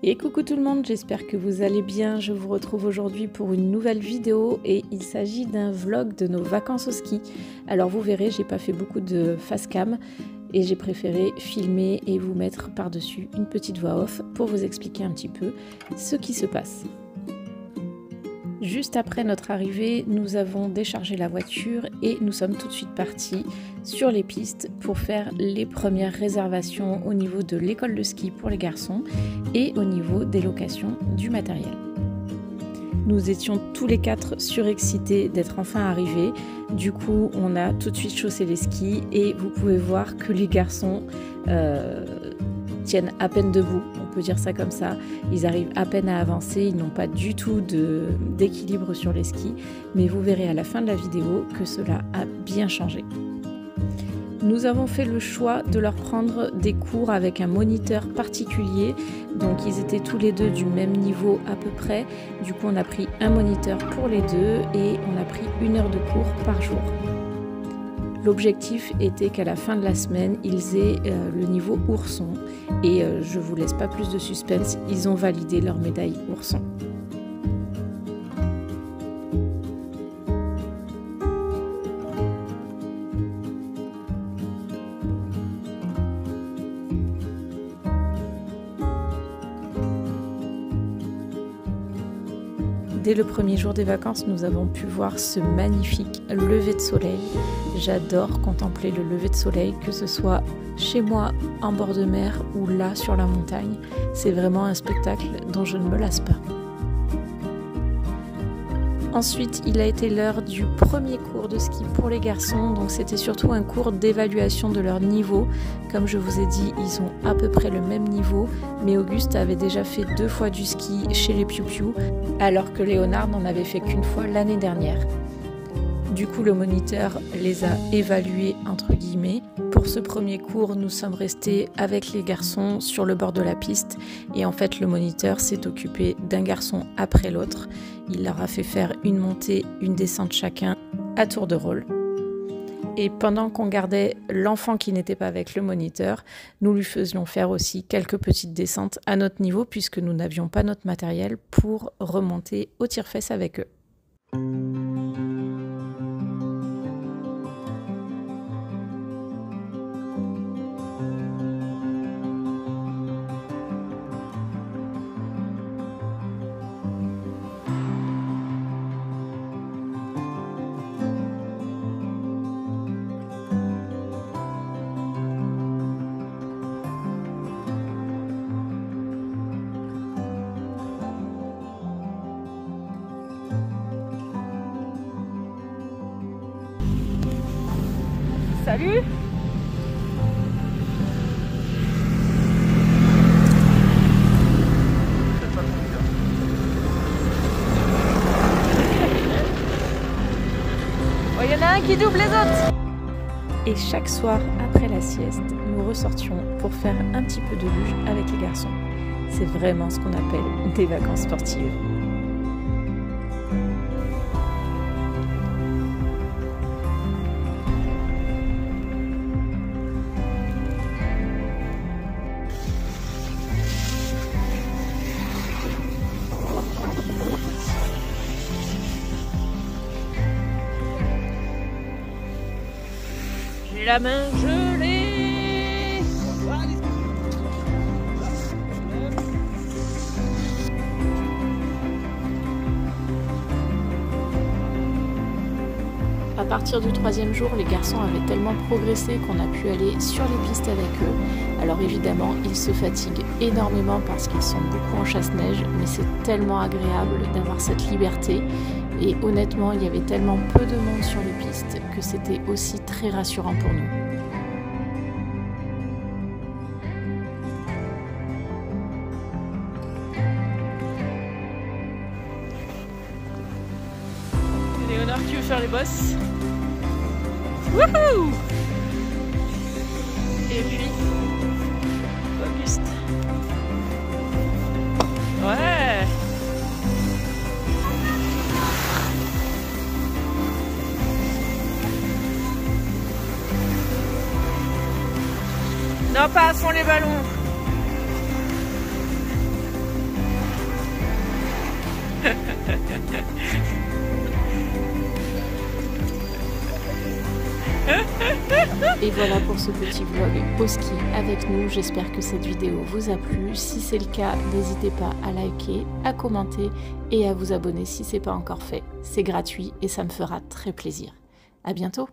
Et coucou tout le monde, j'espère que vous allez bien. Je vous retrouve aujourd'hui pour une nouvelle vidéo et il s'agit d'un vlog de nos vacances au ski. Alors vous verrez, j'ai pas fait beaucoup de face cam et j'ai préféré filmer et vous mettre par-dessus une petite voix off pour vous expliquer un petit peu ce qui se passe. Juste après notre arrivée, nous avons déchargé la voiture et nous sommes tout de suite partis sur les pistes pour faire les premières réservations au niveau de l'école de ski pour les garçons et au niveau des locations du matériel. Nous étions tous les quatre surexcités d'être enfin arrivés. Du coup, on a tout de suite chaussé les skis et vous pouvez voir que les garçons tiennent à peine debout, on peut dire ça comme ça. Ils arrivent à peine à avancer, ils n'ont pas du tout d'équilibre sur les skis, mais vous verrez à la fin de la vidéo que cela a bien changé. Nous avons fait le choix de leur prendre des cours avec un moniteur particulier, donc ils étaient tous les deux du même niveau à peu près. Du coup on a pris un moniteur pour les deux et on a pris 1 heure de cours par jour. L'objectif était qu'à la fin de la semaine, ils aient le niveau ourson. Et je vous laisse pas plus de suspense, ils ont validé leur médaille ourson. Dès le premier jour des vacances, nous avons pu voir ce magnifique lever de soleil. J'adore contempler le lever de soleil, que ce soit chez moi en bord de mer ou là sur la montagne. C'est vraiment un spectacle dont je ne me lasse pas. Ensuite, il a été l'heure du premier cours de ski pour les garçons, donc c'était surtout un cours d'évaluation de leur niveau. Comme je vous ai dit, ils ont à peu près le même niveau, mais Auguste avait déjà fait 2 fois du ski chez les Piu Piu, alors que Léonard n'en avait fait qu'1 fois l'année dernière. Du coup, le moniteur les a évalués entre guillemets. Pour ce premier cours, nous sommes restés avec les garçons sur le bord de la piste et en fait, le moniteur s'est occupé d'un garçon après l'autre. Il leur a fait faire une montée, une descente chacun à tour de rôle. Et pendant qu'on gardait l'enfant qui n'était pas avec le moniteur, nous lui faisions faire aussi quelques petites descentes à notre niveau puisque nous n'avions pas notre matériel pour remonter au tire-fesses avec eux. Salut! Oh, y en a un qui double les autres! Et chaque soir, après la sieste, nous ressortions pour faire un petit peu de luge avec les garçons. C'est vraiment ce qu'on appelle des vacances sportives. J'ai la main gelée. À partir du 3e jour, les garçons avaient tellement progressé qu'on a pu aller sur les pistes avec eux. Alors évidemment, ils se fatiguent énormément parce qu'ils sont beaucoup en chasse-neige, mais c'est tellement agréable d'avoir cette liberté. Et honnêtement, il y avait tellement peu de monde sur les pistes que c'était aussi très rassurant pour nous. Léonard qui veut faire les bosses. Wouhou! Et puis, Auguste. Ouais! Non, pas à fond les ballons. Et voilà pour ce petit vlog au ski avec nous. J'espère que cette vidéo vous a plu. Si c'est le cas, n'hésitez pas à liker, à commenter et à vous abonner si ce n'est pas encore fait. C'est gratuit et ça me fera très plaisir. À bientôt!